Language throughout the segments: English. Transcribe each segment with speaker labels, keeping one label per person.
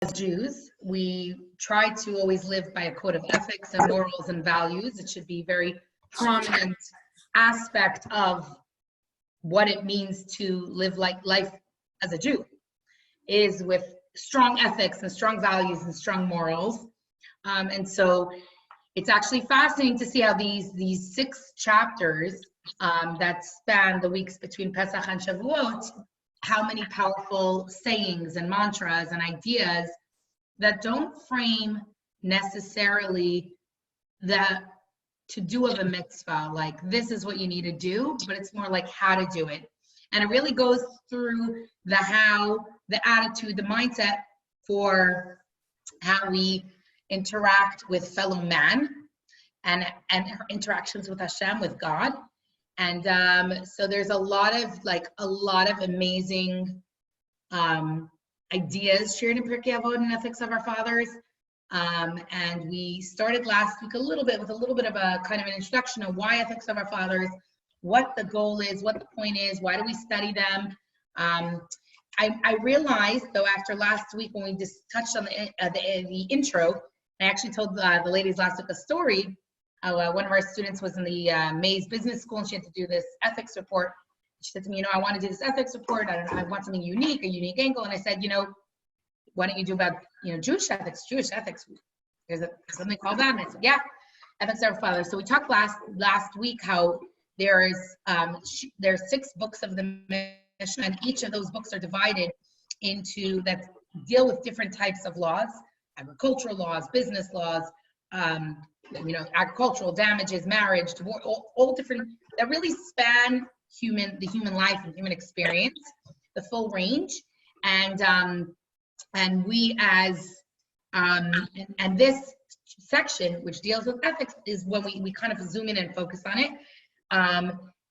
Speaker 1: as Jews, we try to always live by a code of ethics and morals and values. It should be a very prominent aspect of what it means to live like life as a Jew, is with strong ethics and strong values and strong morals. And so it's actually fascinating to see how these 6 chapters that span the weeks between Pesach and Shavuot, how many powerful sayings and mantras and ideas that don't frame necessarily the to-do of a mitzvah, like this is what you need to do, but it's more like how to do it. And it really goes through the how, the attitude, the mindset for how we interact with fellow man and interactions with Hashem, with God. And so there's a lot of amazing ideas shared in Pirkei Avot and Ethics of Our Fathers. And we started last week with a little bit of a kind of an introduction of why Ethics of Our Fathers, what the goal is, what the point is, why do we study them. I realized, though, after last week when we just touched on the intro, I actually told the ladies last week a story. One of our students was in the Mays Business School, and she had to do this ethics report. She said to me, I want to do this ethics report. I want something unique, a unique angle. And I said, why don't you do about, Jewish ethics? There's something called that. And I said, yeah, Ethics of Our Fathers. So we talked last week how there's 6 books of the Mishnah, and each of those books are divided into that deal with different types of laws, agricultural laws, business laws, agricultural damages, marriage, divorce, all different, that really span the human life and human experience, the full range. And we as and this section, which deals with ethics, is when we kind of zoom in and focus on it.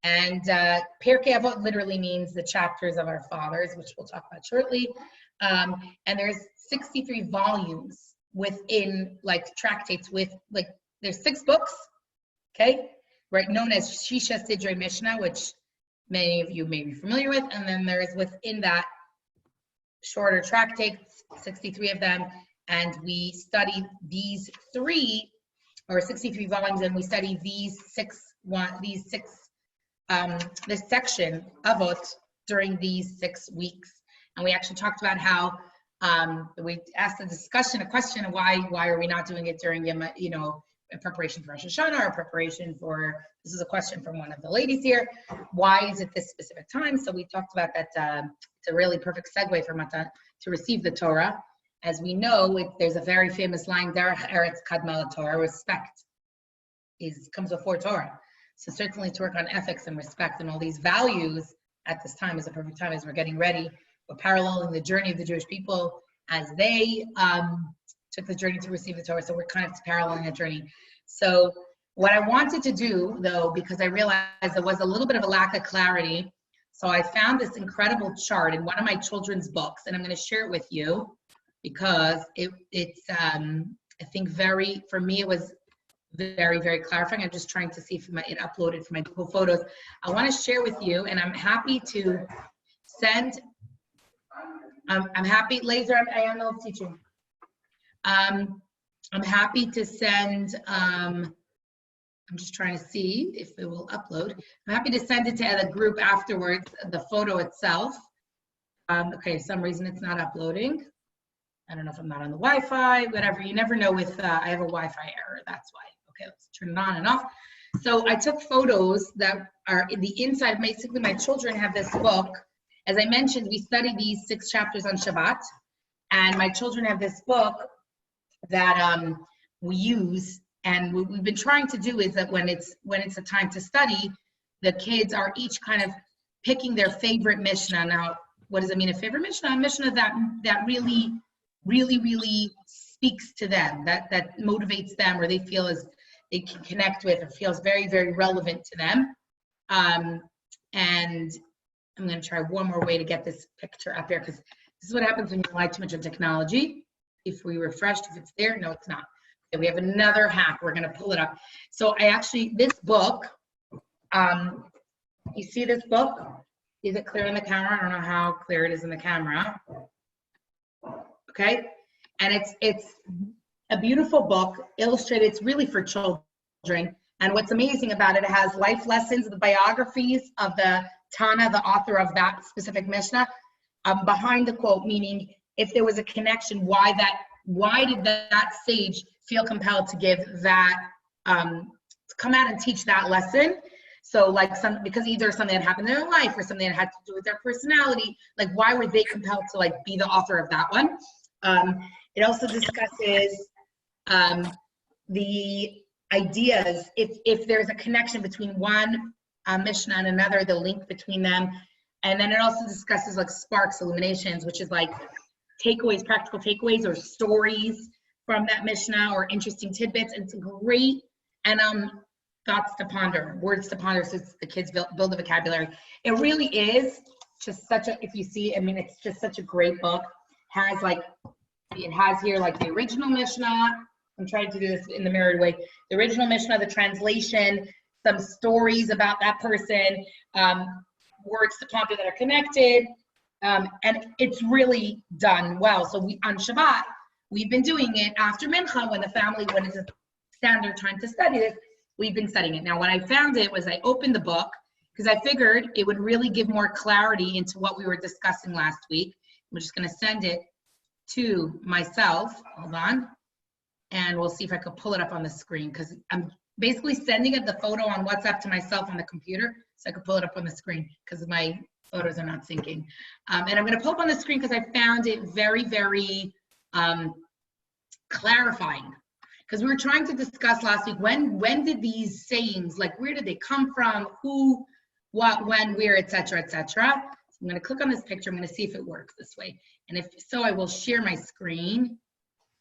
Speaker 1: Pirkei Avot literally means the chapters of our fathers, which we'll talk about shortly. And there's 63 volumes within tractates with there's 6 books, okay, right, known as Shisha Sidrei Mishnah, which many of you may be familiar with, and then there's within that shorter tractates, 63 of them, and we study these 63 volumes, and we study this section of it during these 6 weeks. And we actually talked about how we asked a question of why are we not doing it during in preparation for Rosh Hashanah or preparation for, this is a question from one of the ladies here, why is it this specific time? So we talked about that. It's a really perfect segue for Matan to receive the Torah. As we know, there's a very famous line, Derech Eretz Kadma Torah, respect comes before Torah. So certainly to work on ethics and respect and all these values at this time is a perfect time as we're getting ready. We're paralleling the journey of the Jewish people as they took the journey to receive the Torah. So we're kind of paralleling that journey. So what I wanted to do, though, because I realized there was a little bit of a lack of clarity, so I found this incredible chart in one of my children's books, and I'm going to share it with you because it's I think for me, it was very, very clarifying. I'm just trying to see if it uploaded from my Google Photos. I want to share with you, and I'm happy to send, I'm happy, Laser, I am the teacher. I'm happy to send, I'm just trying to see if it will upload. I'm happy to send it to the group afterwards, the photo itself. Okay, for some reason it's not uploading. I don't know if I'm not on the Wi-Fi, whatever. You never know with, I have a Wi-Fi error, that's why. Okay, let's turn it on and off. So I took photos that are in the inside. Basically, my children have this book. As I mentioned, we study these 6 chapters on Shabbat, and my children have this book that we use, and what we've been trying to do is that when it's a time to study, the kids are each kind of picking their favorite Mishnah. Now, what does it mean, a favorite Mishnah? A Mishnah that really, really, really speaks to them, that motivates them, or they feel as they can connect with, or feels very, very relevant to them. And I'm going to try one more way to get this picture up here, because this is what happens when you rely too much on technology. If we refreshed, if it's there, no, it's not. Okay, we have another hack. We're going to pull it up. So this book, you see this book? Is it clear in the camera? I don't know how clear it is in the camera. Okay. And it's a beautiful book, illustrated. It's really for children. And what's amazing about it, it has life lessons, the biographies of the Tana, the author of that specific Mishnah, behind the quote, meaning if there was a connection, why did that sage feel compelled to give that, come out and teach that lesson? So like because either something that happened in their life or something that had to do with their personality, like why were they compelled to like be the author of that one? It also discusses the ideas, if there's a connection between one Mishnah and another, the link between them. And then it also discusses like sparks, illuminations, which is like takeaways, practical takeaways or stories from that Mishnah or interesting tidbits. And it's great. And thoughts to ponder, words to ponder, so the kids build the vocabulary. It really is just such a, if you see, I mean, it's just such a great book. It has here like the original Mishnah. I'm trying to do this in the mirrored way. The original Mishnah, the translation, some stories about that person, words to ponder that are connected, and it's really done well. So on Shabbat, we've been doing it after Mincha when it's a standard time to study this. We've been studying it. Now, when I found it was I opened the book because I figured it would really give more clarity into what we were discussing last week. I'm just going to send it to myself. Hold on. And we'll see if I could pull it up on the screen because I'm basically sending it the photo on WhatsApp to myself on the computer so I could pull it up on the screen because my photos are not syncing. And I'm going to pull up on the screen because I found it very, very clarifying. Because we were trying to discuss last week, when did these sayings, like where did they come from, who, what, when, where, etc., etc. So I'm going to click on this picture. I'm going to see if it works this way. And if so, I will share my screen.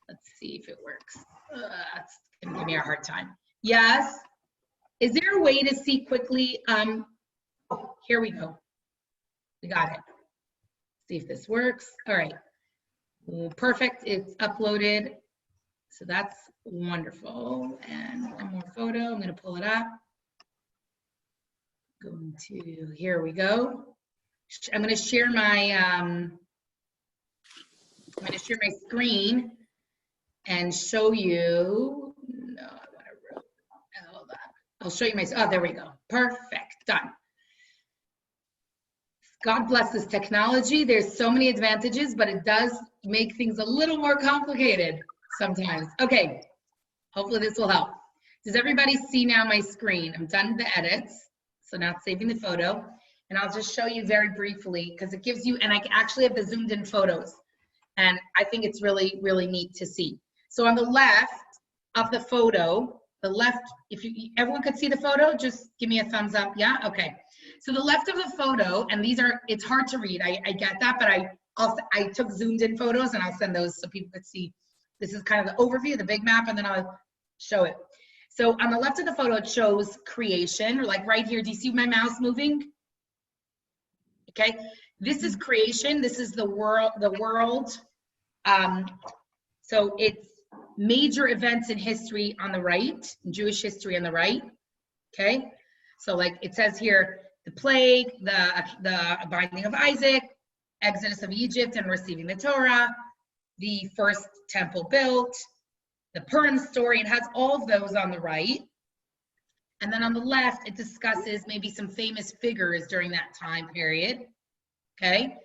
Speaker 1: Let's see if it works. It's going to give me a hard time. Yes. Is there a way to see quickly? Here we go. We got it. See if this works. All right. Perfect. It's uploaded. So that's wonderful. And one more photo. I'm going to pull it up. Going to, here we go. I'm going to share my screen and show you. No, I want to, hold on. I'll show you my, oh, there we go. Perfect, done. God bless this technology. There's so many advantages, but it does make things a little more complicated sometimes. Okay, hopefully this will help. Does everybody see now my screen? I'm done with the edits, so now it's saving the photo. And I'll just show you very briefly because it gives you, and I actually have the zoomed in photos. And I think it's really, really neat to see. So on the left of the photo, the left, if everyone could see the photo, just give me a thumbs up. Yeah, okay. So the left of the photo, and these are, it's hard to read. I get that, but I took zoomed in photos and I'll send those so people could see. This is kind of the overview, the big map, and then I'll show it. So on the left of the photo, it shows creation, or like right here, do you see my mouse moving? Okay, this is creation. This is the world. So it's major events in history on the right, Jewish history on the right. Okay, so like it says here, the plague, the binding of Isaac, exodus of Egypt and receiving the Torah, the first temple built, the Purim story. It has all of those on the right. And then on the left, it discusses maybe some famous figures during that time period. Okay.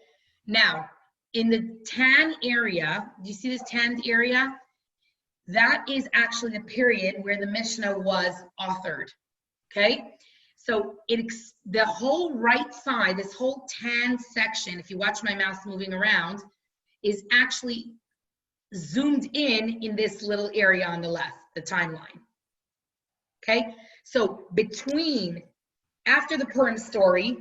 Speaker 1: Now, in the tan area, do you see this tanned area? That is actually the period where the Mishnah was authored. Okay. So the whole right side, this whole tan section, if you watch my mouse moving around, is actually zoomed in this little area on the left, the timeline. Okay, so after the Purim story,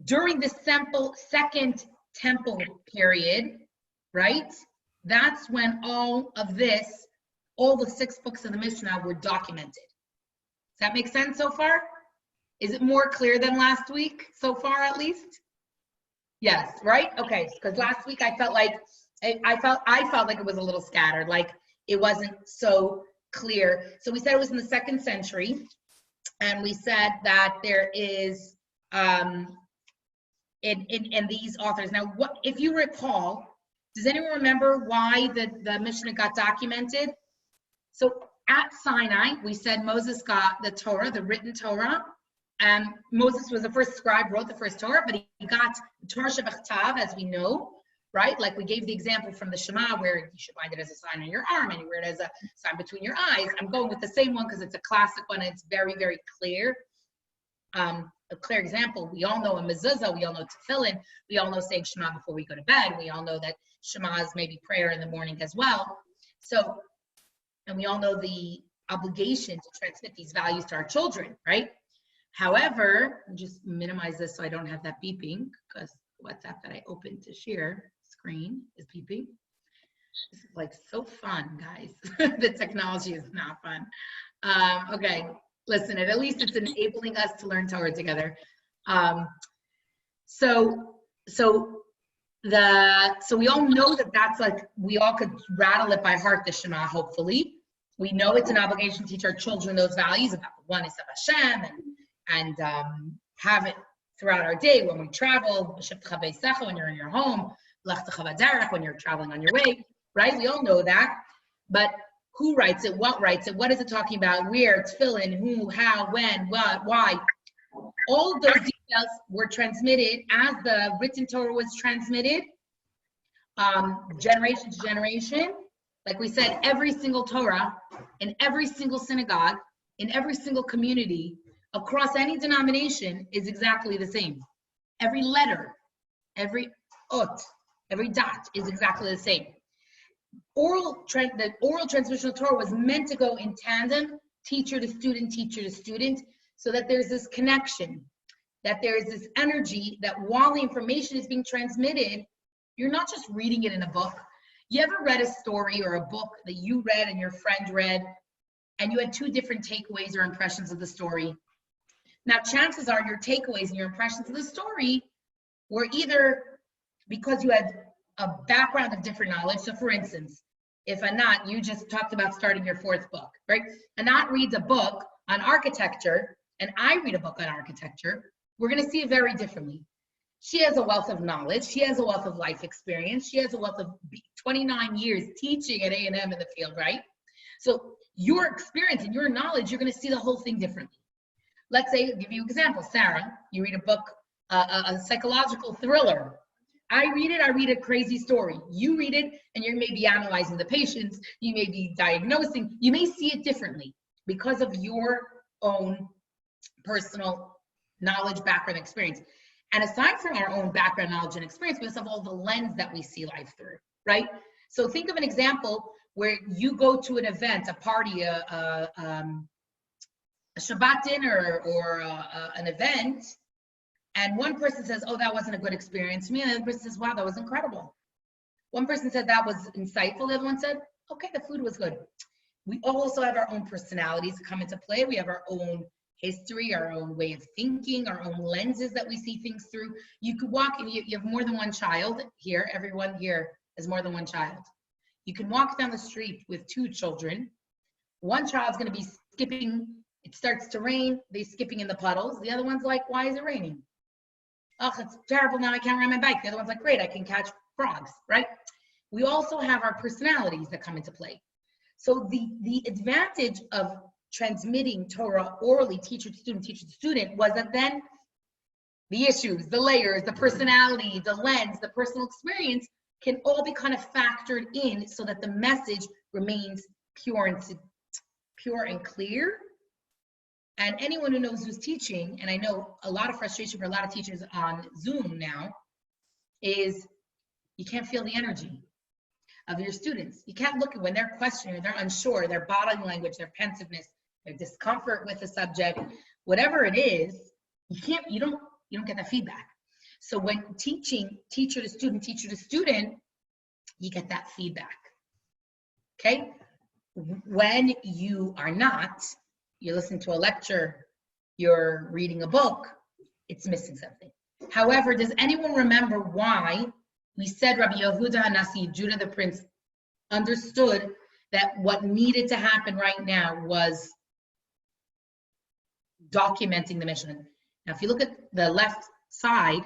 Speaker 1: during the second temple period, right? That's when all the 6 books of the Mishnah were documented. Does that make sense so far? Is it more clear than last week so far, at least? Yes, right? Okay, because last week I felt like it was a little scattered, like it wasn't so clear. So we said it was in the 2nd century, and we said that there is in these authors. Now, what if you recall, Does anyone remember why the Mishnah got documented? So at Sinai, we said Moses got the Torah, the written Torah. Moses was the first scribe, wrote the first Torah, but he got Torah Shebachtav, as we know, right? Like we gave the example from the Shema, where you should find it as a sign on your arm and you wear it as a sign between your eyes. I'm going with the same one because it's a classic one and it's very, very clear. A clear example, we all know a mezuzah, we all know tefillin, we all know saying Shema before we go to bed, we all know that Shema is maybe prayer in the morning as well. So, and we all know the obligation to transmit these values to our children, right? However, just minimize this so I don't have that beeping, because WhatsApp that I opened to share screen is beeping. This is like so fun, guys. The technology is not fun. Okay, listen, at least it's enabling us to learn Torah together. So we all know that that's like, we all could rattle it by heart, the Shema, hopefully. We know it's an obligation to teach our children those values about the oneness of Hashem and have it throughout our day when we travel, when you're in your home, when you're traveling on your way, right? We all know that. But who writes it? What writes it? What is it talking about? Where? Tefillin? Who? How? When? What? Why? All of those details were transmitted as the written Torah was transmitted, generation to generation. Like we said, every single Torah in every single synagogue, in every single community, across any denomination is exactly the same. Every letter, every ot, every dot is exactly the same. The oral transmission of Torah was meant to go in tandem, teacher to student, so that there's this connection, that there's this energy, that while the information is being transmitted, you're not just reading it in a book. You ever read a story or a book that you read and your friend read, and you had two different takeaways or impressions of the story? Now, chances are your takeaways and your impressions of the story were either because you had a background of different knowledge. So for instance, if Anat, you just talked about starting your fourth book, right? Anat reads a book on architecture and I read a book on architecture, we're gonna see it very differently. She has a wealth of knowledge. She has a wealth of life experience. She has a wealth of 29 years teaching at A&M in the field, right? So your experience and your knowledge, you're gonna see the whole thing differently. Let's say, I'll give you an example. Sarah, you read a book, a psychological thriller. I read a crazy story. You read it and you may be analyzing the patients, you may be diagnosing, you may see it differently because of your own personal knowledge, background, experience. And aside from our own background, knowledge, and experience, we also have all the lens that we see life through, right? So think of an example where you go to an event, a party, a Shabbat dinner or an event, and one person says, oh, that wasn't a good experience for me, and the other person says, wow, that was incredible. One person said that was insightful, the other one said, okay, the food was good. We also have our own personalities that come into play. We have our own history, our own way of thinking, our own lenses that we see things through. You could walk and you have more than one child here. Everyone here has more than one child. You can walk down the street with two children. One child's gonna be skipping, it starts to rain, they're skipping in the puddles. The other one's like, why is it raining? Oh, it's terrible, now I can't ride my bike. The other one's like, great, I can catch frogs, right? We also have our personalities that come into play. So the advantage of transmitting Torah orally, teacher to student, was that then the issues, the layers, the personality, the lens, the personal experience can all be kind of factored in so that the message remains pure and clear. And anyone who knows who's teaching, and I know a lot of frustration for a lot of teachers on Zoom now, is you can't feel the energy of your students. You can't look at when they're questioning, they're unsure, their body language, their pensiveness, their discomfort with the subject, whatever it is, you don't get that feedback. So when teaching teacher to student, you get that feedback. Okay? When you are not, you listen to a lecture, you're reading a book, it's missing something. However, does anyone remember why we said Rabbi Yehuda HaNasi, Judah the Prince, understood that what needed to happen right now was documenting the mission? Now, if you look at the left side,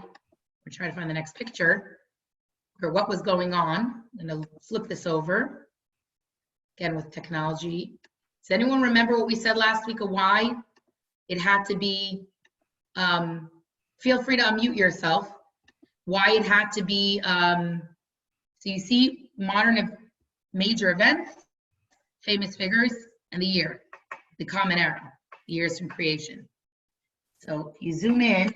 Speaker 1: we're trying to find the next picture. or what was going on. I'm going to flip this over again with technology. Does anyone remember what we said last week of why it had to be, feel free to unmute yourself, why it had to be, so you see modern major events, famous figures, and the year, the common era, the years from creation. So if you zoom in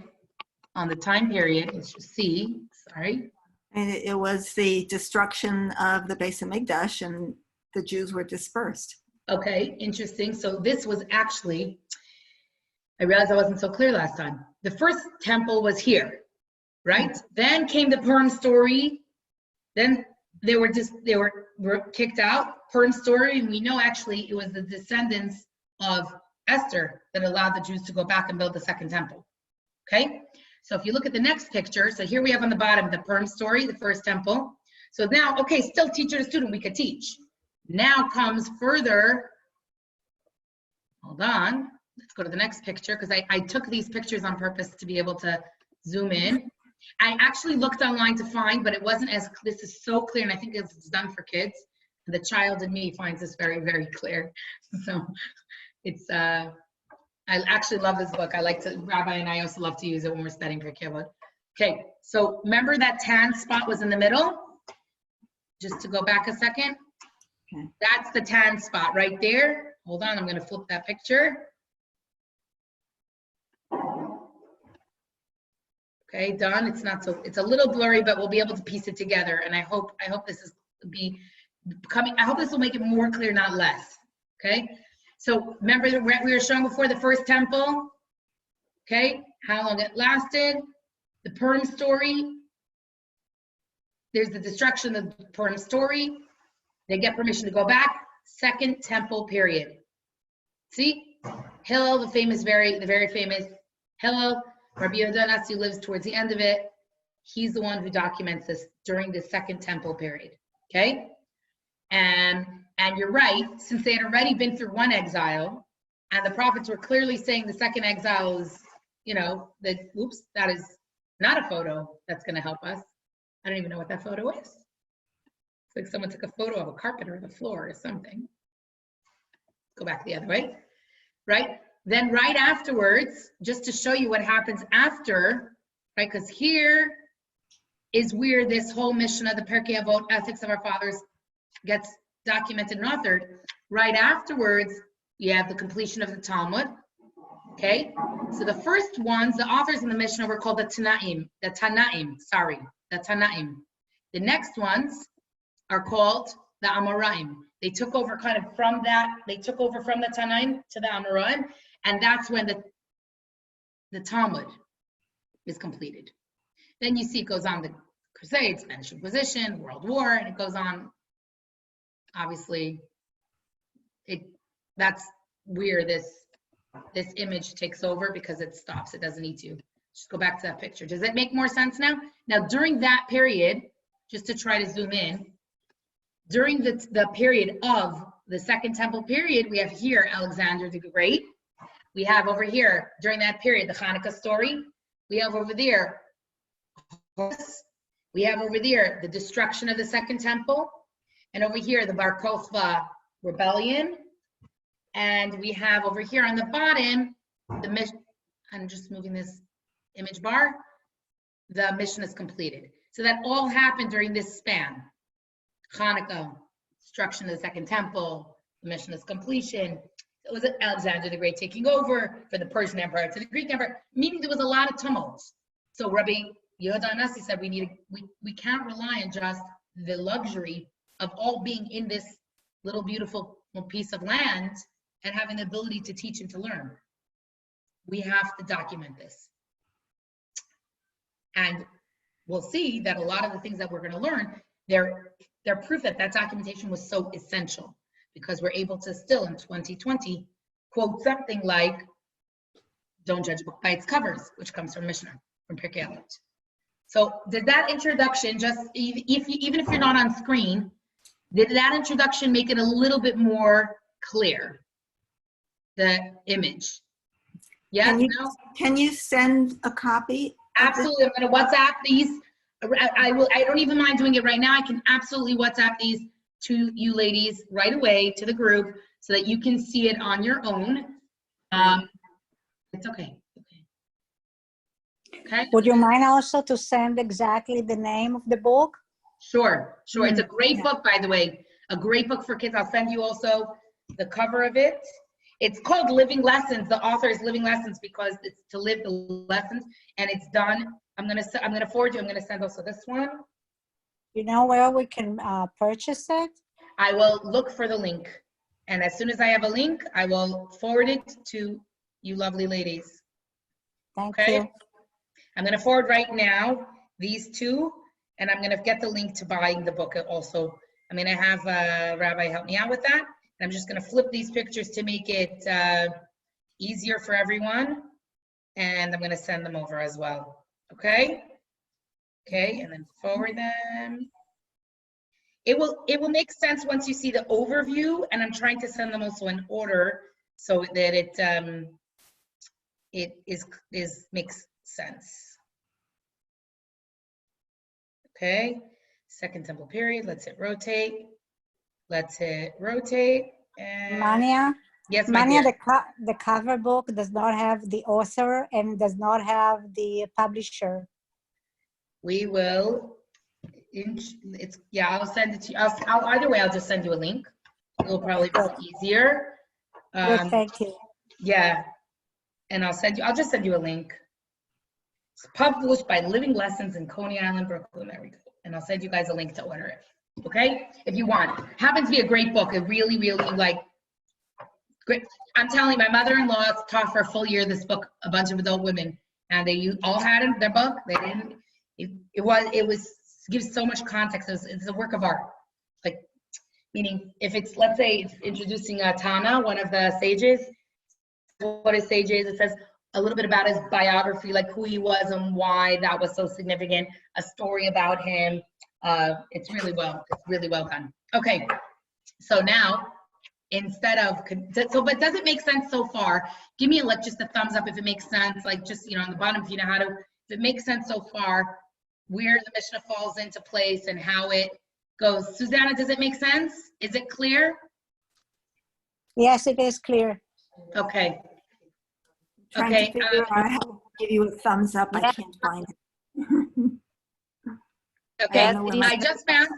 Speaker 1: on the time period, let's just see, sorry.
Speaker 2: And it was the destruction of the Beis Hamikdash, and the Jews were dispersed.
Speaker 1: Okay, interesting. So this was actually, I realized I wasn't so clear last time. The first temple was here, right? Then came the Purim story. Then they were kicked out. Purim story, and we know actually it was the descendants of Esther that allowed the Jews to go back and build the second temple. Okay, so if you look at the next picture, so here we have on the bottom the Purim story, the first temple. So now, okay, still teacher to student, we could teach. Now comes further, hold on, let's go to the next picture because I took these pictures on purpose to be able to zoom in. I actually looked online to find, but it wasn't as, this is so clear, and I think it's done for kids. The child in me finds this very, very clear. So it's, I actually love this book. I like to, Rabbi and I also love to use it when we're studying for Kibbutz. Okay, so remember that tan spot was in the middle? Just to go back a second.
Speaker 2: Okay.
Speaker 1: That's the tan spot right there. Hold on, I'm going to flip that picture. Okay, done. It's not so, it's a little blurry, but we'll be able to piece it together. And I hope this is I hope this will make it more clear, not less. Okay, so remember we were showing before the first temple. Okay, how long it lasted. The Purim story. There's the destruction of the Purim story. They get permission to go back. Second temple period. See, Hillel, the very famous Hillel, Rabbi Yehuda Nasi lives towards the end of it. He's the one who documents this during the second temple period. Okay, and you're right, since they had already been through one exile, and the prophets were clearly saying the second exile is, that oops, that is not a photo that's going to help us. I don't even know what that photo is. It's like someone took a photo of a carpet or the floor or something. Go back the other way, right? Then right afterwards, just to show you what happens after, right? Because here is where this whole mission of the Pirkei Avot, Ethics of Our Fathers, gets documented and authored. Right afterwards, you have the completion of the Talmud. Okay, so the first ones, the authors in the Mishnah were called the Tanaim. The next ones are called the Amoraim. They took over kind of from that, they took over from the Tanaim to the Amoraim, and that's when the Talmud is completed. Then you see it goes on the Crusades, Spanish Inquisition, World War, and it goes on. Obviously, that's where this image takes over because it stops. It doesn't need to. Just go back to that picture. Does it make more sense now? Now, during that period, just to try to zoom in, during the period of the Second Temple period, we have here Alexander the Great. We have over here, during that period, the Hanukkah story. We have over there, the destruction of the Second Temple. And over here, the Bar Kokhba rebellion. And we have over here on the bottom, the mission. I'm just moving this image bar. The mission is completed. So that all happened during this span. Hanukkah, destruction of the Second Temple, the mission is completion. It was Alexander the Great taking over for the Persian Empire to the Greek Empire, meaning there was a lot of tumult. So Rabbi Yehuda Nasi said we can't rely on just the luxury of all being in this little beautiful piece of land and having the ability to teach and to learn. We have to document this. And we'll see that a lot of the things that we're going to learn, they're proof that documentation was so essential, because we're able to still in 2020 quote something like, don't judge a book by its covers, which comes from Mishnah, from Pirkei Avot. So did that introduction, just even if you're not on screen, did that introduction make it a little bit more clear, the image? Yes,
Speaker 2: can you send a copy?
Speaker 1: Absolutely. I'm going to WhatsApp these. I don't even mind doing it right now. I can absolutely WhatsApp these to you ladies right away to the group so that you can see it on your own. It's okay. Okay.
Speaker 3: Would you mind also to send exactly the name of the book?
Speaker 1: Sure. It's a great book, by the way. A great book for kids. I'll send you also the cover of it. It's called Living Lessons. The author is Living Lessons because it's to live the lessons, and it's done. I'm gonna forward you. I'm gonna send also this one.
Speaker 3: You know where we can purchase it?
Speaker 1: I will look for the link, and as soon as I have a link, I will forward it to you lovely ladies.
Speaker 3: Thank
Speaker 1: Okay?
Speaker 3: you.
Speaker 1: I'm gonna forward right now these two, and I'm gonna get the link to buying the book also. I'm gonna have Rabbi help me out with that. And I'm just gonna flip these pictures to make it easier for everyone, and I'm gonna send them over as well. Okay, and then forward them. It will make sense once you see the overview, and I'm trying to send them also in order so that it makes sense. Okay, Second Temple period. Let's hit rotate. And
Speaker 3: Mania?
Speaker 1: yes, my
Speaker 3: Mania,
Speaker 1: dear.
Speaker 3: the cover book does not have the author and does not have the publisher.
Speaker 1: We will. I'll send it to you. Either way, I'll just send you a link. It will probably be easier.
Speaker 3: Good, thank you.
Speaker 1: Yeah, and I'll just send you a link. It's published by Living Lessons in Coney Island, Brooklyn. There we go. And I'll send you guys a link to order it. Okay, if you want. Happens to be a great book. It really, like great. I'm telling you, my mother-in-law taught for a full year this book, a bunch of adult women, and they all had in their book. They didn't. It gives so much context. It's a work of art. Like, meaning if it's, let's say it's introducing Tana, one of the sages. What a sage is, it says a little bit about his biography, like who he was and why that was so significant. A story about him. It's really well done. Okay, so now instead of but does it make sense so far? Give me just a thumbs up if it makes sense. Like just on the bottom, if you know how to. If it makes sense so far, where the Mishnah falls into place and how it goes. Susanna, does it make sense? Is it clear?
Speaker 3: Yes, it is clear.
Speaker 1: Okay.
Speaker 2: Trying to figure out how to give you a thumbs up. I can't find it.
Speaker 1: Okay, I just found.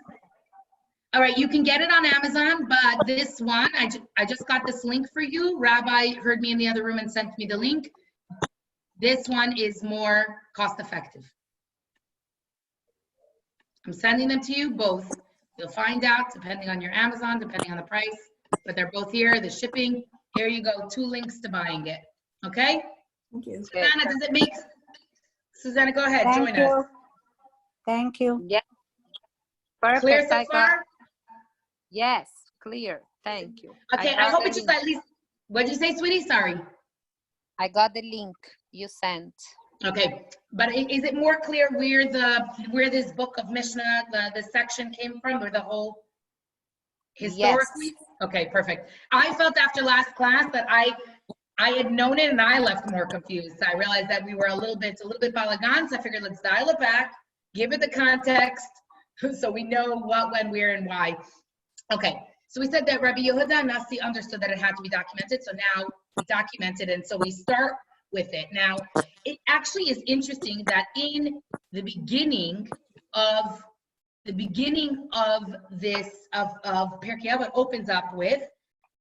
Speaker 1: All right, you can get it on Amazon, but this one, I just got this link for you. Rabbi heard me in the other room and sent me the link. This one is more cost effective. I'm sending them to you both. You'll find out depending on your Amazon, depending on the price, but they're both here, the shipping. Here you go, 2 links to buying it. Okay?
Speaker 2: Thank you.
Speaker 1: Susanna, does it make, Susanna, go ahead, join us.
Speaker 3: Thank you.
Speaker 4: Yeah. Perfect.
Speaker 1: Clear so far?
Speaker 4: Yes, clear. Thank you.
Speaker 1: Okay, I hope it's just at least, what'd you say, sweetie? Sorry.
Speaker 4: I got the link you sent.
Speaker 1: Okay, but is it more clear where this book of Mishnah, the section came from, or the whole historically?
Speaker 4: Yes.
Speaker 1: Okay, perfect. I felt after last class that I had known it and I left more confused. I realized that we were a little bit balagan, so I figured let's dial it back, give it the context, so we know what, when, where, and why. Okay, so we said that Rabbi Yehuda Nasi understood that it had to be documented, so now we document it, and so we start with it. Now, it actually is interesting that in the beginning of this of Pirkei Avot opens up with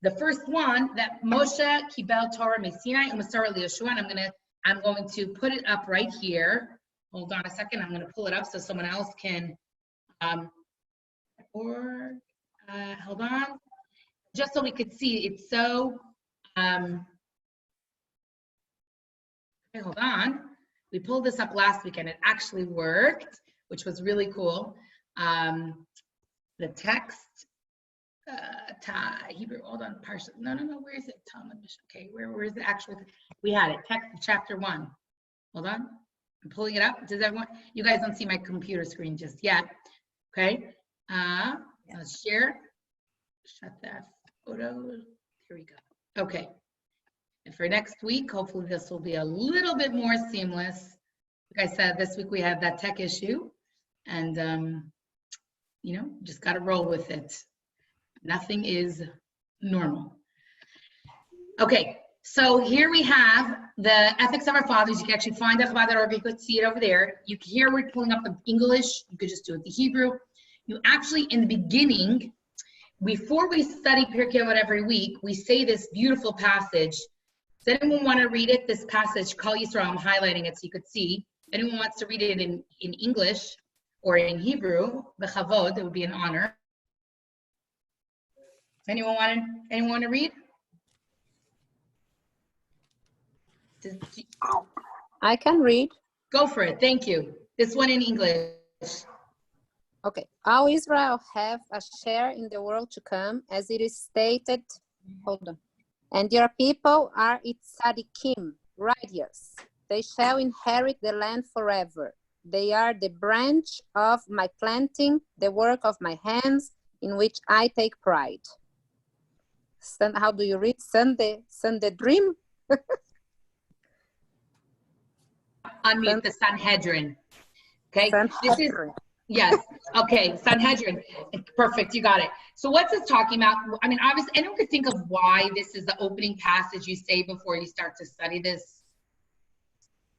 Speaker 1: the first one that Moshe Kibel Torah Mesinai Umasar Yeshua, and I'm going to put it up right here. Hold on a second. I'm going to pull it up so someone else can. Hold on, just so we could see. It's so. Okay, hold on. We pulled this up last week and it actually worked, which was really cool. The text, Hebrew, hold on, Parsha. No, where is it? Talmud Mishnah. Okay, where is the actual? We had it, text chapter 1. Hold on, I'm pulling it up. Does everyone, you guys don't see my computer screen just yet. Okay, let's share. Shut that photo. Here we go. Okay. And for next week, hopefully this will be a little bit more seamless. Like I said, this week we had that tech issue, And, just got to roll with it. Nothing is normal. Okay, so here we have the ethics of our fathers. You can actually find that Chabad.org. You could see it over there. Here we're pulling up the English. You could just do it the Hebrew. You actually, in the beginning, before we study Pirkei Avot every week, we say this beautiful passage. Does anyone want to read it? This passage, Kol Yisrael, I'm highlighting it so you could see. Anyone wants to read it in English or in Hebrew, B'chavod, it would be an honor. Anyone want to read?
Speaker 4: I can read.
Speaker 1: Go for it. Thank you. This one in English.
Speaker 4: Okay. All Israel have a share in the world to come, as it is stated. Hold on. And your people are its tzaddikim, righteous. They shall inherit the land forever. They are the branch of my planting, the work of my hands, in which I take pride. How do you read Sunday dream?
Speaker 1: Unmute the Sanhedrin. Okay, this is,
Speaker 4: Sanhedrin.
Speaker 1: yes, okay, Sanhedrin. Perfect, you got it. So what's this talking about? I mean, obviously, anyone could think of why this is the opening passage you say before you start to study this.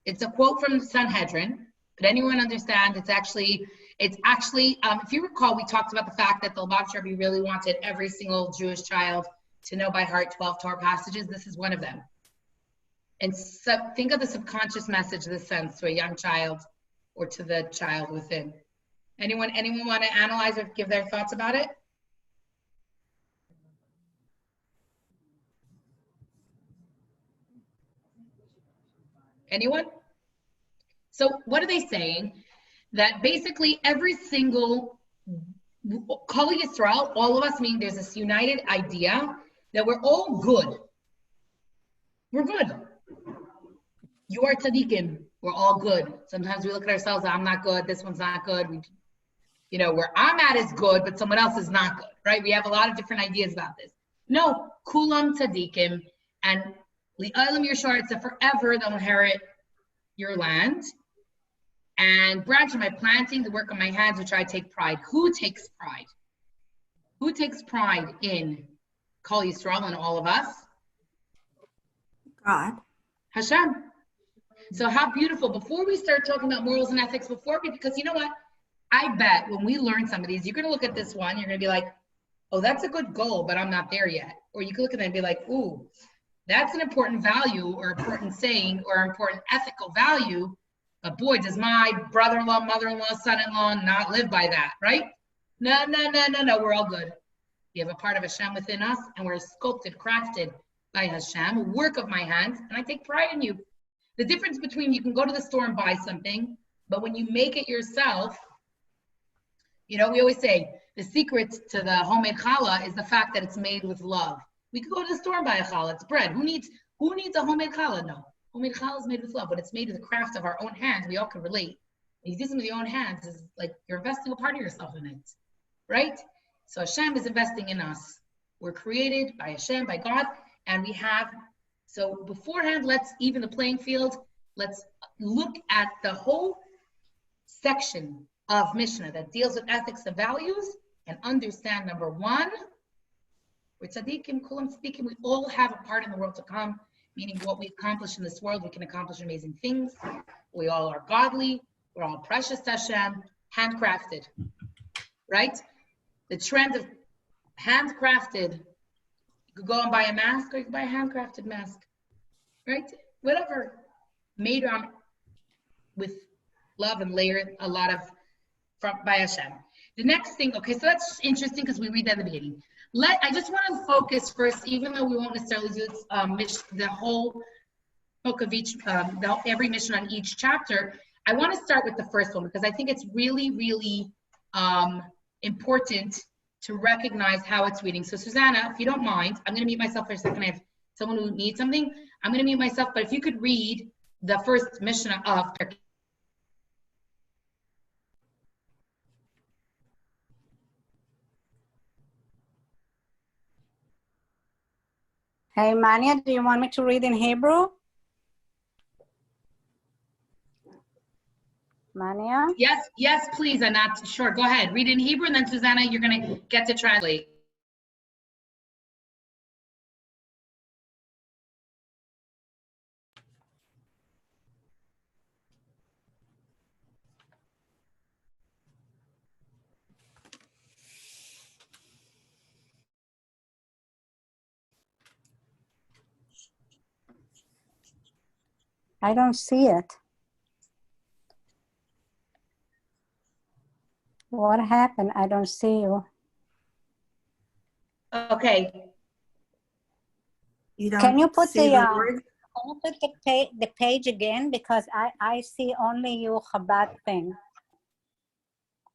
Speaker 1: It's a quote from Sanhedrin. Could anyone understand? It's actually, if you recall, we talked about the fact that the Lubavitcher Rebbe really wanted every single Jewish child to know by heart 12 Torah passages. This is one of them. And so think of the subconscious message this sends to a young child or to the child within. Anyone want to analyze or give their thoughts about it? Anyone? So what are they saying? That basically every single Kol Yisrael, all of us, meaning there's this united idea that we're all good. We're good. You are tzaddikim. We're all good. Sometimes we look at ourselves, I'm not good, this one's not good. Where I'm at is good, but someone else is not good, right? We have a lot of different ideas about this. No, kulam tzaddikim, and li'olam yishar, it's a forever they'll inherit your land. And branch of my planting, the work of my hands, which I take pride. Who takes pride? Who takes pride in Kol Yisrael and all of us?
Speaker 2: God.
Speaker 1: Hashem. So how beautiful. Before we start talking about morals and ethics, because you know what? I bet when we learn some of these, you're going to look at this one, you're going to be like, oh, that's a good goal, but I'm not there yet. Or you can look at it and be like, ooh, that's an important value or important saying or important ethical value. But boy, does my brother-in-law, mother-in-law, son-in-law not live by that, right? No, we're all good. We have a part of Hashem within us, and we're sculpted, crafted by Hashem, a work of my hands, and I take pride in you. The difference between you can go to the store and buy something, but when you make it yourself, we always say the secret to the homemade challah is the fact that it's made with love. We could go to the store and buy a challah, it's bread. Who needs a homemade challah? No. Homemade challah is made with love. When it's made with the craft of our own hands, we all can relate. When you do something with your own hands, it's like you're investing a part of yourself in it, right? So Hashem is investing in us. We're created by Hashem, by God, and so beforehand, let's even the playing field, let's look at the whole section of Mishnah that deals with ethics and values and understand, number one, we're tzaddikim, kulam tzaddikim, we all have a part in the world to come. Meaning what we accomplish in this world, we can accomplish amazing things. We all are godly. We're all precious to Hashem, handcrafted, right? The trend of handcrafted, you could go and buy a mask or you could buy a handcrafted mask, right? Whatever, made with love and layered a lot of by Hashem. The next thing, okay, so that's interesting because we read that in the beginning. I just want to focus first, even though we won't necessarily do the whole book of each, every mission on each chapter. I want to start with the first one because I think it's really, really important to recognize how it's reading. So Susanna, if you don't mind, I'm going to mute myself for a second. I have someone who needs something. I'm going to mute myself, but if you could read the first mission of
Speaker 3: Hey, Mania, do you want me to read in Hebrew? Mania?
Speaker 1: Yes, please. I'm not sure. Go ahead. Read in Hebrew, and then Susanna, you're going to get to translate.
Speaker 3: I don't see it. What happened? I don't see you.
Speaker 1: Okay.
Speaker 2: You don't
Speaker 3: Can you put
Speaker 2: see
Speaker 3: the
Speaker 2: word?
Speaker 3: can you put the page again, because I see only your Chabad thing.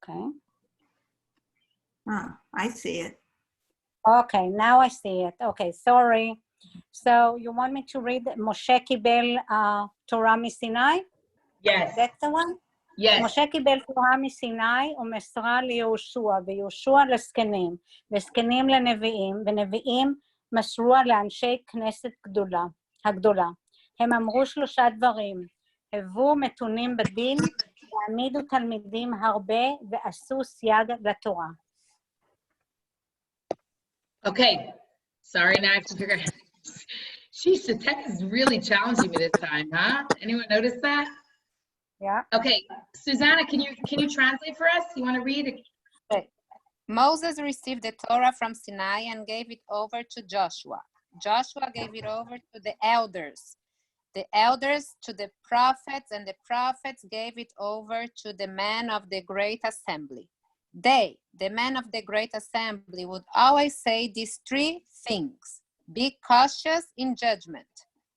Speaker 3: Okay.
Speaker 2: Oh, I see it.
Speaker 3: Okay, now I see it. Okay, sorry. So you want me to read Moshe Kibel Torah מסיני?
Speaker 1: Yes.
Speaker 3: That's the one?
Speaker 1: Yes.
Speaker 3: משה קיבל תורה מסיני ומסרה ליהושע, ויהושע לזקנים, וזקנים לנביאים, ונביאים מסרוה לאנשי כנסת הגדולה. הם אמרו 3 דברים, הבו מתונים בדין, והעמידו תלמידים הרבה, ועשו סייג לתורה.
Speaker 1: Okay. Sorry, now I have to figure out. Sheesh, the tech is really challenging me this time, huh? Anyone notice that?
Speaker 3: Yeah.
Speaker 1: Okay, Susanna, can you translate for us? You want to read it?
Speaker 4: Okay. Moses received the Torah from Sinai and gave it over to Joshua. Joshua gave it over to the elders to the prophets, and the prophets gave it over to the men of the great assembly. They, the men of the great assembly, would always say these 3 things. Be cautious in judgment.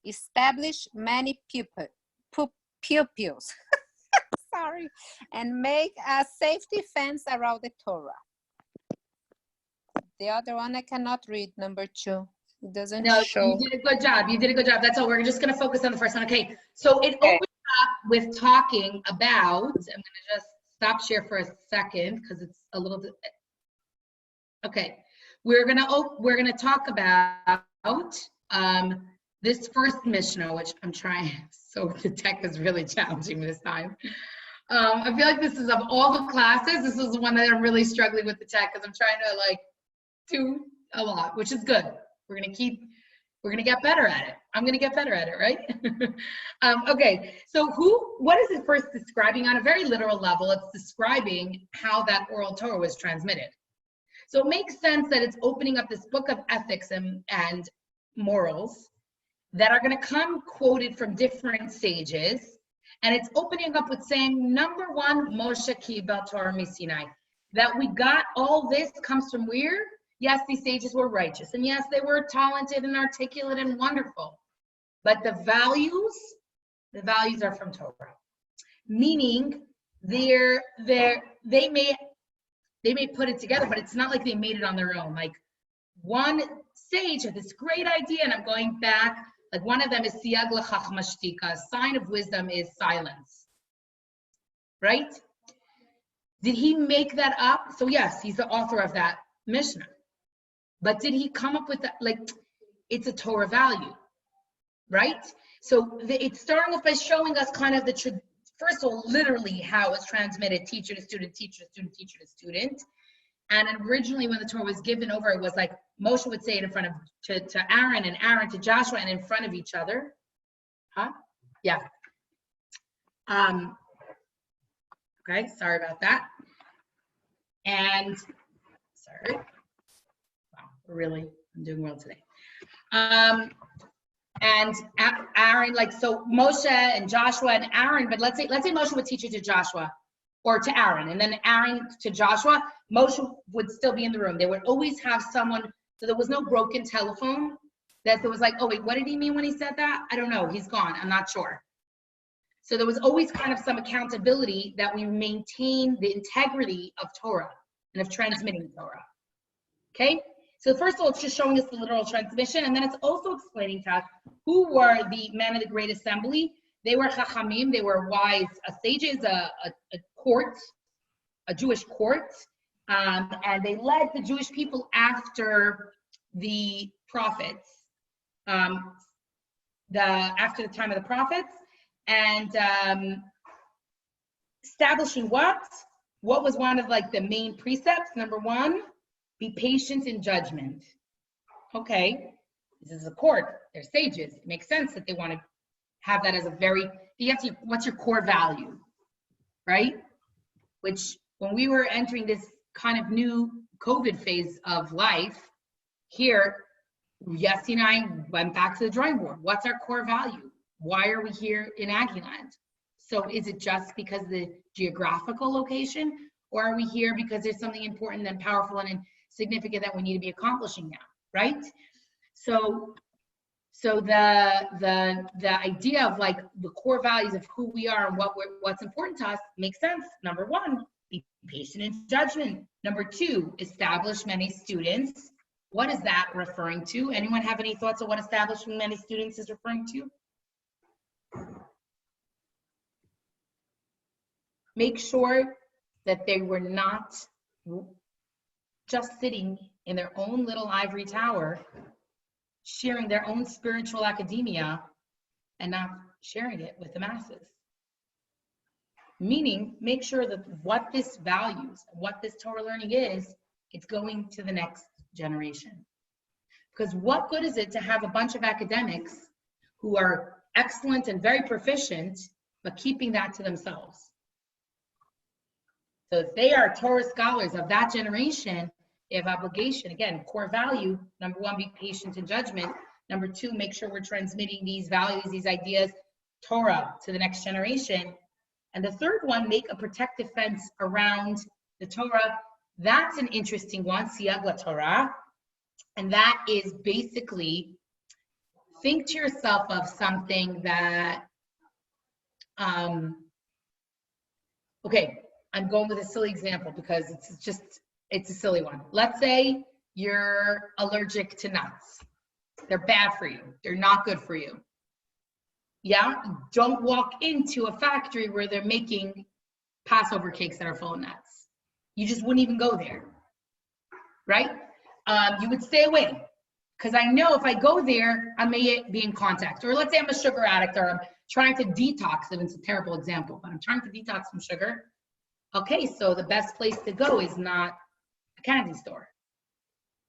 Speaker 4: Establish many pupils. Sorry. And make a safety fence around the Torah. The other one I cannot read, number 2. It doesn't
Speaker 1: No,
Speaker 4: show.
Speaker 1: you did a good job. You did a good job. That's all. We're just going to focus on the first one. Okay, so it opens up with talking about, I'm going to just stop share for a second because it's a little bit, okay. We're gonna talk about this first Mishnah, which I'm trying, so the tech is really challenging me this time. I feel like this is, of all the classes, this is the one that I'm really struggling with the tech because I'm trying to like do a lot, which is good. We're gonna get better at it. I'm gonna get better at it, right? Okay, so what is it first describing? On a very literal level, it's describing how that oral Torah was transmitted. So it makes sense that it's opening up this book of ethics and morals that are going to come quoted from different sages, and it's opening up with saying, number 1, Moshe Kibel Torah Sinai, that we got all this comes from where? Yes, these sages were righteous, and yes, they were talented and articulate and wonderful, but the values are from Torah, meaning they may put it together, but it's not like they made it on their own. Like one sage had this great idea, and I'm going back, like one of them is siyag l'chachma shtika, a sign of wisdom is silence, right? Did he make that up? So yes, he's the author of that Mishnah. But did he come up with that? Like, it's a Torah value, right? So it's starting off by showing us kind of first of all, literally how it's transmitted, teacher to student, teacher to student, teacher to student. And originally when the Torah was given over, it was like Moshe would say it in front of to Aaron, and Aaron to Joshua, and in front of each other. Huh? Yeah. Okay, sorry about that. And sorry. Wow, I'm doing well today. And Aaron, like, so Moshe and Joshua and Aaron, but let's say Moshe would teach it to Joshua or to Aaron, and then Aaron to Joshua. Moshe would still be in the room. They would always have someone, so there was no broken telephone that there was like, oh wait, what did he mean when he said that? I don't know, he's gone, I'm not sure. So there was always kind of some accountability that we maintain the integrity of Torah and of transmitting Torah. Okay? So first of all, it's just showing us the literal transmission, and then it's also explaining to us who were the men of the great assembly. They were chachamim, they were wise sages, a court, a Jewish court, and they led the Jewish people after the prophets, after the time of the prophets. And establishing what was one of like the main precepts? Number one, be patient in judgment. Okay, this is a court, they're sages. It makes sense that they want to have that as a very, what's your core value, right? Which when we were entering this kind of new COVID phase of life, here, Yessi and I went back to the drawing board. What's our core value? Why are we here in Aggieland? So is it just because of the geographical location, or are we here because there's something important and powerful and significant that we need to be accomplishing now, right? So the idea of like the core values of who we are and what's important to us makes sense. Number one, be patient in judgment. Number two, establish many students. What is that referring to? Anyone have any thoughts on what establishing many students is referring to? Make sure that they were not just sitting in their own little ivory tower, sharing their own spiritual academia and not sharing it with the masses. Meaning, make sure that what this values, what this Torah learning is, it's going to the next generation. Because what good is it to have a bunch of academics who are excellent and very proficient, but keeping that to themselves? So if they are Torah scholars of that generation, they have obligation. Again, core value, number one, be patient in judgment. Number two, make sure we're transmitting these values, these ideas, Torah, to the next generation. And the third one, make a protective fence around the Torah. That's an interesting one, Siyag LaTorah. And that is basically, think to yourself of something that, okay, I'm going with a silly example because it's a silly one. Let's say you're allergic to nuts. They're bad for you. They're not good for you. Yeah, don't walk into a factory where they're making Passover cakes that are full of nuts. You just wouldn't even go there, right? You would stay away because I know if I go there, I may be in contact. Or let's say I'm a sugar addict or I'm trying to detox, and it's a terrible example, but I'm trying to detox from sugar. Okay, so the best place to go is not a candy store.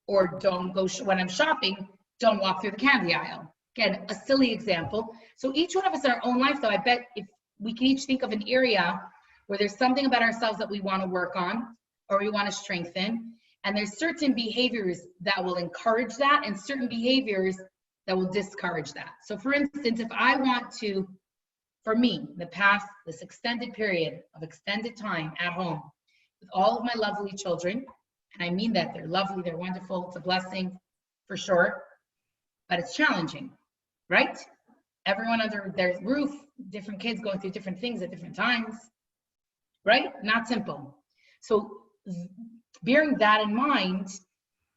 Speaker 1: Or don't go, when I'm shopping, don't walk through the candy aisle. Again, a silly example. So each one of us in our own life, though, I bet if we can each think of an area where there's something about ourselves that we want to work on or we want to strengthen, and there's certain behaviors that will encourage that and certain behaviors that will discourage that. So for instance, if I want to, for me, this extended period of extended time at home with all of my lovely children, and I mean that they're lovely, they're wonderful, it's a blessing for sure, but it's challenging, right? Everyone under their roof, different kids going through different things at different times, right? Not simple. So bearing that in mind,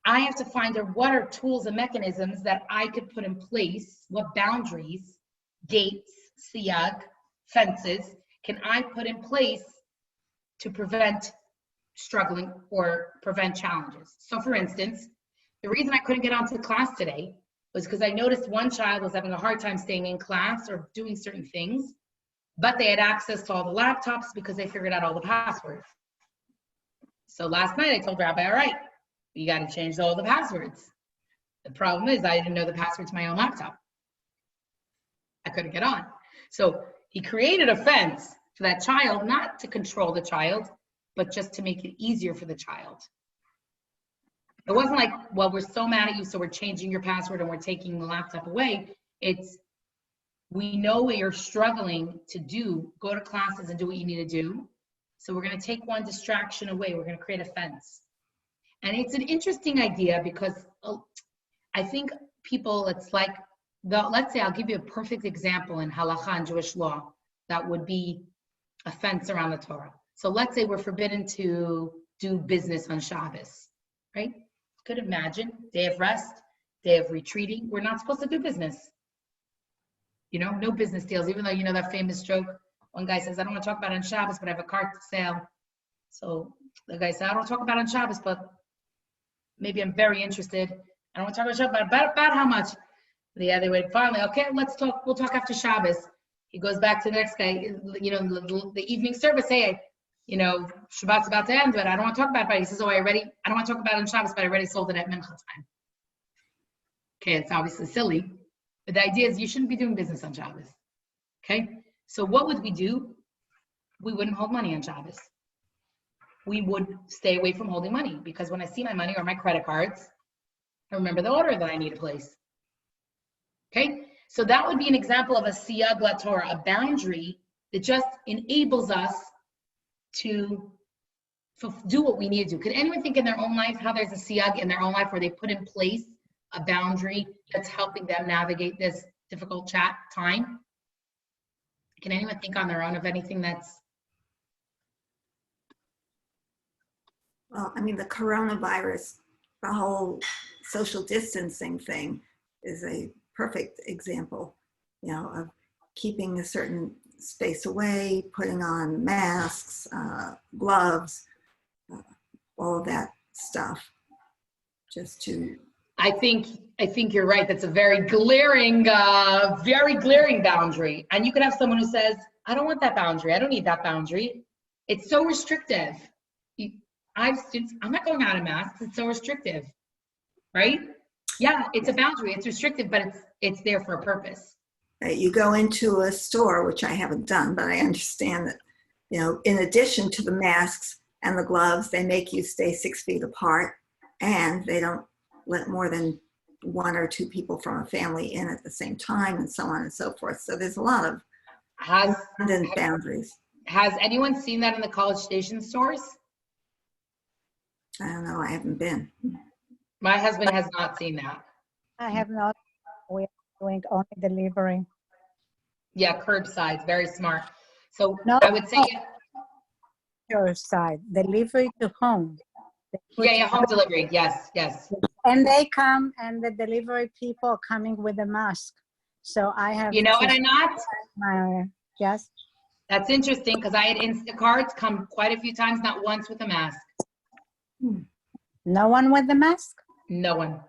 Speaker 1: I have to find out what are tools and mechanisms that I could put in place, what boundaries, gates, siyag, fences, can I put in place to prevent struggling or prevent challenges. So for instance, the reason I couldn't get onto class today was because I noticed one child was having a hard time staying in class or doing certain things, but they had access to all the laptops because they figured out all the passwords. So last night I told Rabbi, all right, you got to change all the passwords. The problem is I didn't know the password to my own laptop. I couldn't get on. So he created a fence for that child, not to control the child, but just to make it easier for the child. It wasn't like, well, we're so mad at you, so we're changing your password and we're taking the laptop away. It's, we know what you're struggling to do, go to classes and do what you need to do. So we're going to take one distraction away. We're going to create a fence. And it's an interesting idea because I think people, it's like, let's say, I'll give you a perfect example in halakha and Jewish law that would be a fence around the Torah. So let's say we're forbidden to do business on Shabbos, right? Could imagine, day of rest, day of retreating, we're not supposed to do business. You know, no business deals, even though you know that famous joke. One guy says, I don't want to talk about it on Shabbos, but I have a cart to sale. So the guy said, I don't want to talk about it on Shabbos, but maybe I'm very interested. I don't want to talk about Shabbos, but about how much? The other way, finally, okay, let's talk, we'll talk after Shabbos. He goes back to the next guy, you know, the evening service. Hey, you know, Shabbat's about to end, but I don't want to talk about it. He says, oh, I don't want to talk about it on Shabbos, but I already sold it at Mincha time. Okay, it's obviously silly, but the idea is you shouldn't be doing business on Shabbos. Okay, so what would we do? We wouldn't hold money on Shabbos. We would stay away from holding money, because when I see my money or my credit cards, I remember the order that I need to place. Okay, so that would be an example of a siyag la Torah, a boundary that just enables us to do what we need to do. Could anyone think in their own life how there's a siyag in their own life where they put in place a boundary that's helping them navigate this difficult time? Can anyone think on their own of anything that's?
Speaker 2: Well, I mean, the coronavirus, the whole social distancing thing is a perfect example, you know, of keeping a certain space away, putting on masks, gloves, all of that stuff, just to.
Speaker 1: I think you're right. That's a very glaring boundary. And you could have someone who says, I don't want that boundary. I don't need that boundary. It's so restrictive. I'm not going out of masks. It's so restrictive, right? Yeah, it's a boundary. It's restrictive, but it's there for a purpose.
Speaker 2: Right. You go into a store, which I haven't done, but I understand that, you know, in addition to the masks and the gloves, they make you stay 6 feet apart, and they don't let more than 1 or 2 people from a family in at the same time, and so on and so forth. So there's a lot of boundaries.
Speaker 1: Has anyone seen that in the College Station stores?
Speaker 2: I don't know. I haven't been.
Speaker 1: My husband has not seen that.
Speaker 3: I have not. We're doing only delivery.
Speaker 1: Yeah, curbside, very smart. So
Speaker 3: No,
Speaker 1: I would say,
Speaker 3: your side, delivery to home.
Speaker 1: yeah, home delivery. Yes.
Speaker 3: And they come, and the delivery people are coming with a mask. So I have.
Speaker 1: You know what? I'm not.
Speaker 3: Yes.
Speaker 1: That's interesting, because I had Instacarts come quite a few times, not once with a mask.
Speaker 3: No one with the mask?
Speaker 1: No one.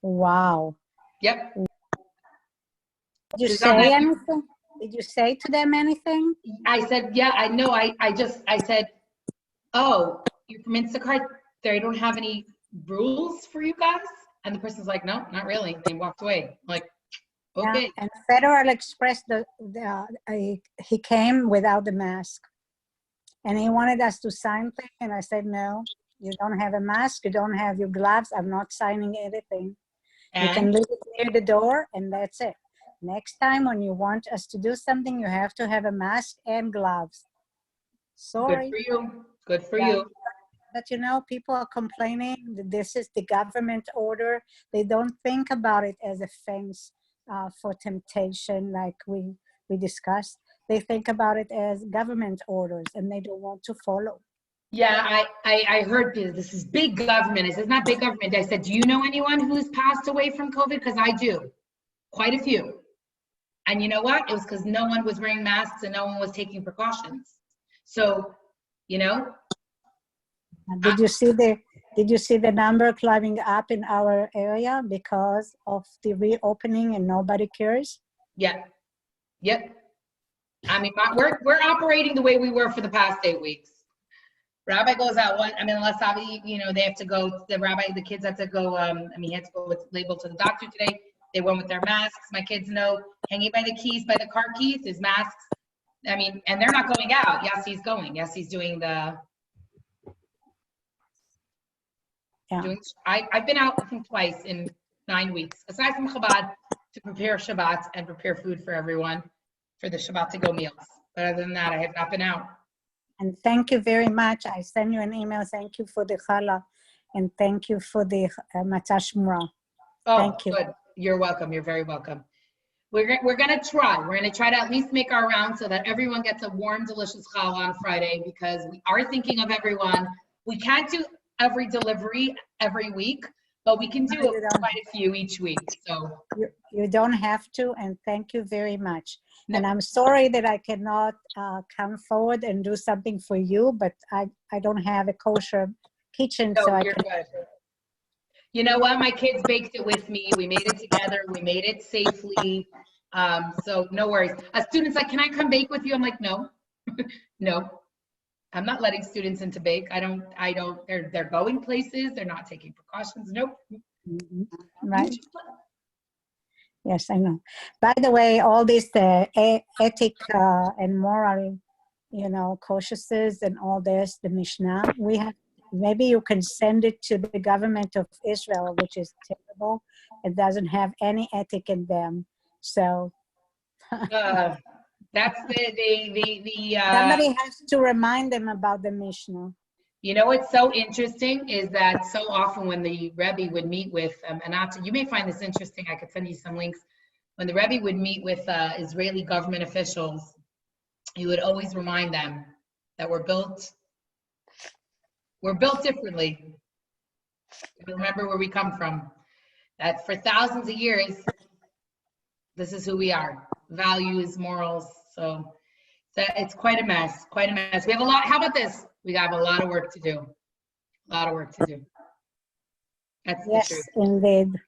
Speaker 3: Wow.
Speaker 1: Yep.
Speaker 3: Did you say anything? Did you say to them anything?
Speaker 1: I said, yeah, I know. I said, oh, you're from Instacart. They don't have any rules for you guys? And the person's like, no, not really. They walked away. I'm like, okay.
Speaker 3: Yeah, and Federal Express, he came without the mask. And he wanted us to sign things, and I said, no, you don't have a mask, you don't have your gloves, I'm not signing anything. You can leave it near the door, and that's it. Next time when you want us to do something, you have to have a mask and gloves. Sorry.
Speaker 1: Good for you. Good for you.
Speaker 3: But you know, people are complaining that this is the government order. They don't think about it as a fence for temptation, like we discussed. They think about it as government orders, and they don't want to follow.
Speaker 1: Yeah, I heard this is big government. It's not big government. I said, do you know anyone who's passed away from COVID? Because I do, quite a few. And you know what? It was because no one was wearing masks and no one was taking precautions. So, you know.
Speaker 3: Did you see the number climbing up in our area because of the reopening and nobody cares?
Speaker 1: Yeah. Yep. I mean, we're operating the way we were for the past 8 weeks. Rabbi goes out unless you know, they have to go, the kids have to go, he had to go with label to the doctor today. They went with their masks. My kids know hanging by the keys, by the car keys, is masks. I mean, and they're not going out. Yes, he's going. Yes, he's doing the.
Speaker 3: Yeah.
Speaker 1: I've been out, I think, twice in 9 weeks, aside from Chabad, to prepare Shabbat and prepare food for everyone for the Shabbat to go meals. But other than that, I have not been out.
Speaker 3: And thank you very much. I send you an email. Thank you for the challah, and thank you for the matzah shmura.
Speaker 1: Oh,
Speaker 3: thank you.
Speaker 1: Good. You're welcome. You're very welcome. We're gonna try. We're gonna try to at least make our round so that everyone gets a warm, delicious challah on Friday, because we are thinking of everyone. We can't do every delivery every week, but we can do quite a few each week. So
Speaker 3: you don't have to, and thank you very much. No. And I'm sorry that I cannot come forward and do something for you, but I don't have a kosher kitchen,
Speaker 1: no,
Speaker 3: so I
Speaker 1: you're
Speaker 3: can.
Speaker 1: Good. You know what? My kids baked it with me. We made it together. We made it safely. So no worries. A student's like, can I come bake with you? I'm like, no, no. I'm not letting students into bake. I don't, they're going places. They're not taking precautions. Nope.
Speaker 3: Right. Yes, I know. By the way, all this ethic and moral, cautiousness and all this, the Mishnah, we have, maybe you can send it to the government of Israel, which is terrible. It doesn't have any ethic in them. So
Speaker 1: That's
Speaker 3: somebody has to remind them about the Mishnah.
Speaker 1: You know what's so interesting is that so often when the Rebbe would meet with, you may find this interesting, I could send you some links. When the Rebbe would meet with Israeli government officials, he would always remind them that we're built differently. Remember where we come from. That for thousands of years, this is who we are. Values, morals. So it's quite a mess, We have a lot, how about this? We have a lot of work to do. That's
Speaker 3: yes,
Speaker 1: the truth.
Speaker 3: Indeed.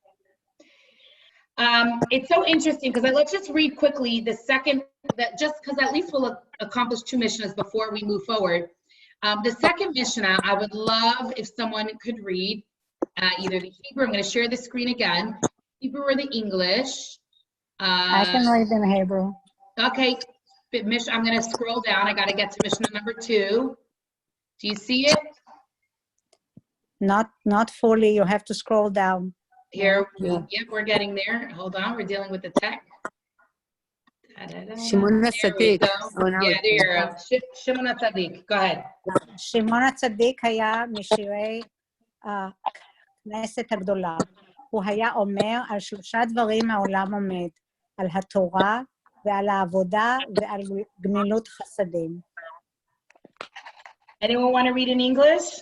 Speaker 1: It's so interesting because let's just read quickly the second, that just because at least we'll accomplish 2 Mishnahs before we move forward. The second Mishnah, I would love if someone could read either the Hebrew, I'm going to share the screen again, Hebrew or the English.
Speaker 3: I can read in Hebrew.
Speaker 1: Okay, I'm going to scroll down. I got to get to Mishnah number 2. Do you see it?
Speaker 3: Not fully. You have to scroll down.
Speaker 1: Here, we're getting there. Hold on, we're dealing with the tech.
Speaker 4: Shimon HaTzadik.
Speaker 1: Yeah, there. Shimon HaTzadik. Go ahead.
Speaker 3: שמעון הצדיק היה משירי הכנסת הגדולה. הוא היה אומר על 3 דברים העולם עומד, על התורה ועל העבודה ועל גמילות חסדים.
Speaker 1: Anyone want to read in English?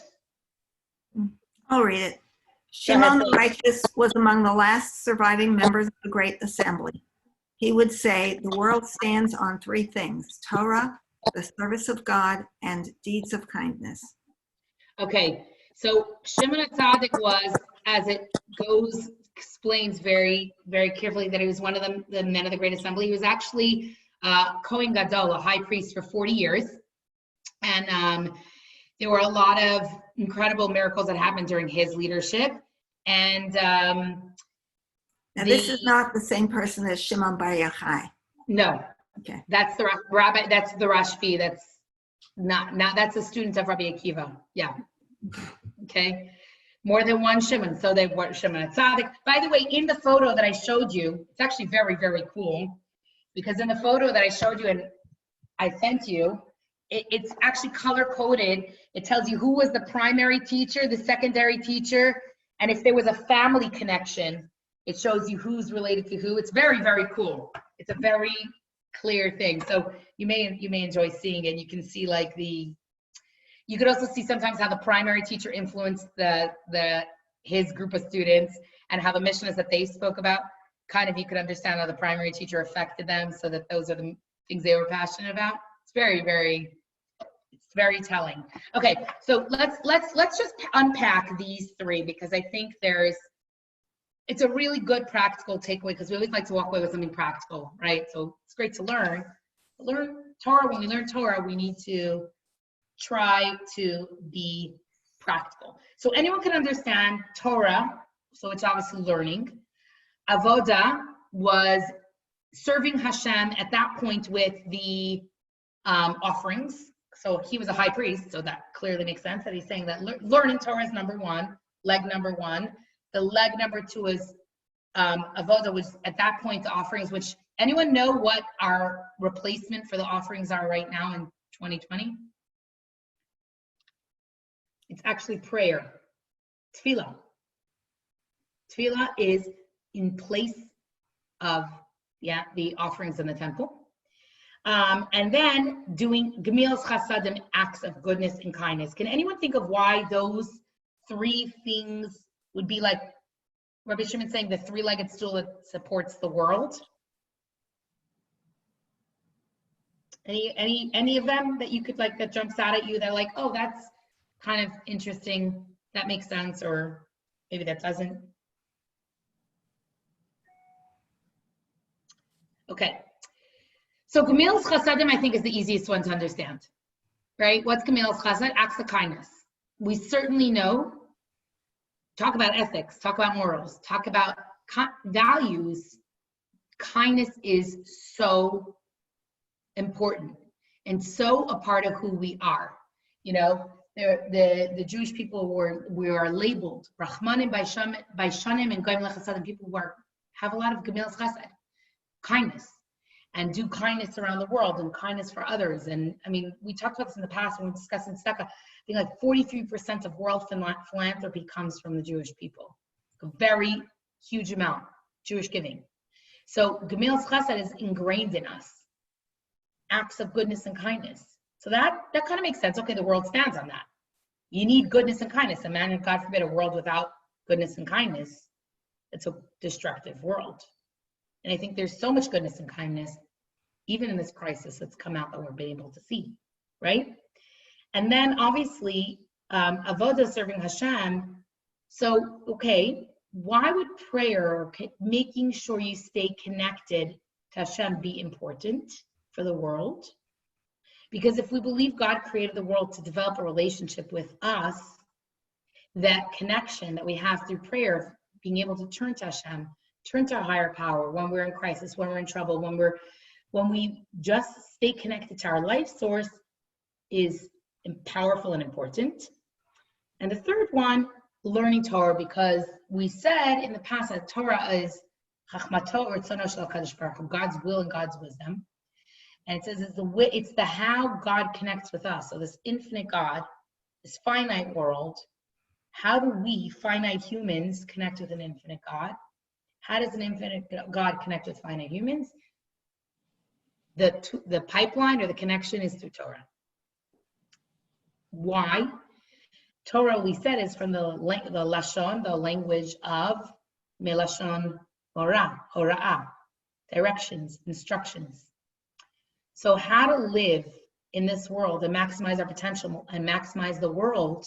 Speaker 2: I'll read it. Shimon the righteous was among the last surviving members of the Great Assembly. He would say, the world stands on 3 things, Torah, the service of God, and deeds of kindness.
Speaker 1: Okay, so Shimon HaTzadik was, as it goes, explains very, very carefully that he was one of the men of the Great Assembly. He was actually Kohen Gadol, a high priest for 40 years. And there were a lot of incredible miracles that happened during his leadership. And
Speaker 2: now this is not the same person as Shimon Bar Yochai.
Speaker 1: No.
Speaker 2: Okay.
Speaker 1: That's the rabbi. That's the Rashbi. That's not. That's a student of Rabbi Akiva. Yeah. Okay. More than one Shimon. So they were Shimon HaTzadik. By the way, in the photo that I showed you, it's actually very, very cool, because in the photo that I showed you and I sent you, it's actually color coded. It tells you who was the primary teacher, the secondary teacher, and if there was a family connection, it shows you who's related to who. It's very, very cool. It's a very clear thing. So you may enjoy seeing it. You can see like you could also see sometimes how the primary teacher influenced his group of students, and how the missionaries that they spoke about, kind of you could understand how the primary teacher affected them, so that those are the things they were passionate about. It's very, very telling. Okay, so let's just unpack these 3, because I think it's a really good practical takeaway, because we always like to walk away with something practical, right? So it's great to learn Torah. When we learn Torah, we need to try to be practical. So anyone can understand Torah, so it's obviously learning. Avoda was serving Hashem at that point with the offerings. So he was a high priest, so that clearly makes sense that he's saying that learning Torah is number 1, leg number 1. The leg number 2 is avoda, was at that point the offerings, which anyone know what our replacement for the offerings are right now in 2020? It's actually prayer, tefillah. Tefillah is in place of the offerings in the temple. And then doing gemilas chasadim, acts of goodness and kindness. Can anyone think of why those 3 things would be like Rabbi Shimon saying the 3-legged stool that supports the world? Any of them that you could like, that jumps out at you that like, oh, that's kind of interesting, that makes sense, or maybe that doesn't? Okay. So Gemilas Chasadim, I think, is the easiest one to understand, right? What's Gemilas Chasad? Acts of kindness. We certainly know, talk about ethics, talk about morals, talk about values. Kindness is so important and so a part of who we are. You know, the Jewish people we are labeled Rahmanim by Shanim and Goyim Lechasadim, people who have a lot of Gemilas Chasad, kindness, and do kindness around the world and kindness for others. And I mean, we talked about this in the past when we were discussing tzedakah. I think like 43% of world philanthropy comes from the Jewish people. A very huge amount, Jewish giving. So Gemilas Chasad is ingrained in us. Acts of goodness and kindness. So that kind of makes sense. Okay, the world stands on that. You need goodness and kindness. Imagine, God forbid, a world without goodness and kindness. It's a destructive world. And I think there's so much goodness and kindness, even in this crisis, that's come out that we're being able to see, right? And then obviously, avodah, serving Hashem. So, okay, why would prayer, making sure you stay connected to Hashem, be important for the world? Because if we believe God created the world to develop a relationship with us, that connection that we have through prayer, being able to turn to Hashem, turn to a higher power when we're in crisis, when we're in trouble, when we just stay connected to our life source, is powerful and important. And the third one, learning Torah, because we said in the past that Torah is Chachmato or Ritzono Shel HaKadosh Baruch Hu, God's will and God's wisdom. And it says it's the how God connects with us. So this infinite God, this finite world, how do we, finite humans, connect with an infinite God? How does an infinite God connect with finite humans? The pipeline or the connection is through Torah. Why? Torah, we said, is from the lashon, the language of melashon hora'ah, directions, instructions. So how to live in this world and maximize our potential and maximize the world,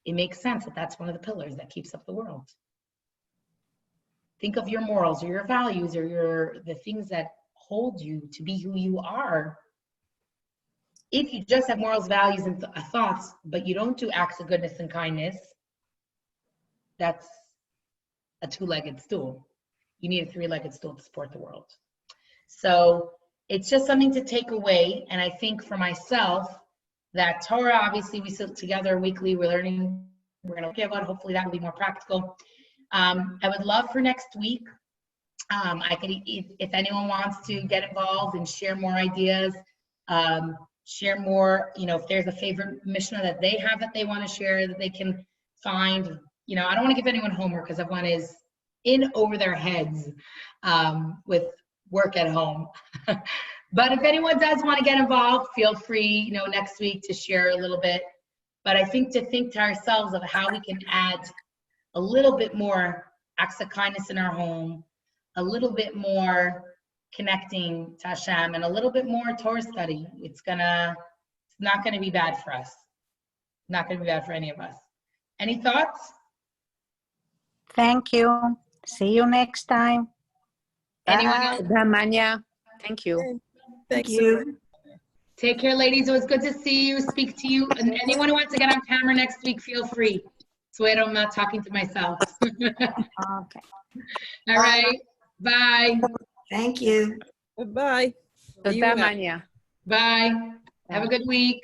Speaker 1: it makes sense that that's one of the pillars that keeps up the world. Think of your morals or your values or the things that hold you to be who you are. If you just have morals, values, and thoughts, but you don't do acts of goodness and kindness, that's a two-legged stool. You need a three-legged stool to support the world. So it's just something to take away. And I think for myself, that Torah, obviously we sit together weekly, we're learning, we're going to give out, hopefully that will be more practical. I would love for next week, I could, if anyone wants to get involved and share more ideas, share more, if there's a favorite Mishnah that they have that they want to share that they can find, I don't want to give anyone homework because everyone is in over their heads with work at home. But if anyone does want to get involved, feel free, next week to share a little bit. But I think to ourselves of how we can add a little bit more acts of kindness in our home, a little bit more connecting to Hashem, and a little bit more Torah study. It's not gonna be bad for us. Not gonna be bad for any of us. Any thoughts?
Speaker 3: Thank you. See you next time.
Speaker 1: Anyone else?
Speaker 4: Manya. Thank you.
Speaker 2: Thank you.
Speaker 1: Take care, ladies. It was good to see you, speak to you. And anyone who wants to get on camera next week, feel free. So I'm not talking to myself.
Speaker 3: Okay.
Speaker 1: All right. Bye.
Speaker 2: Thank you.
Speaker 5: Goodbye.
Speaker 4: Manya.
Speaker 1: Bye. Have a good week.